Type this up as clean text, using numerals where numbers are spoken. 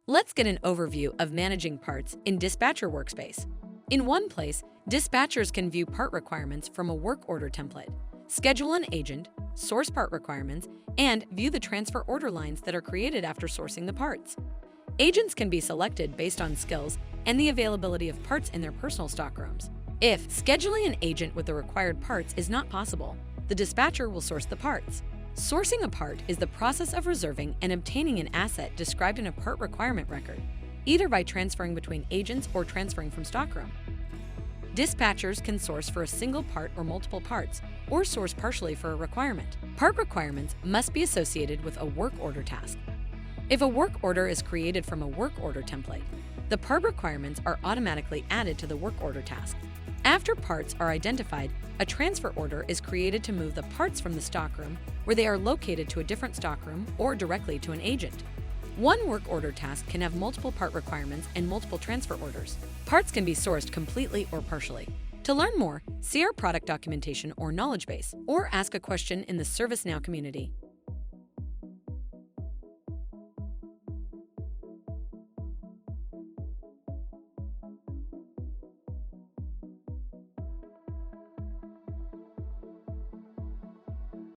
Let's get an overview of managing parts in Dispatcher Workspace. In one place, dispatchers can view part requirements from a work order template, schedule an agent, source part requirements, and view the transfer order lines that are created after sourcing the parts. Agents can be selected based on skills and the availability of parts in their personal stockrooms. If scheduling an agent with the required parts is not possible, the dispatcher will source the parts. Sourcing a part is the process of reserving and obtaining an asset described in a part requirement record, either by transferring between agents or transferring from stockroom. Dispatchers can source for a single part or multiple parts, or source partially for a requirement. Part requirements must be associated with a work order task. If a work order is created from a work order template, the part requirements are automatically added to the work order task. After parts are identified, a transfer order is created to move the parts from the stockroom, where they are located, to a different stockroom or directly to an agent. One work order task can have multiple part requirements and multiple transfer orders. Parts can be sourced completely or partially. To learn more, see our product documentation or knowledge base, or ask a question in the ServiceNow community.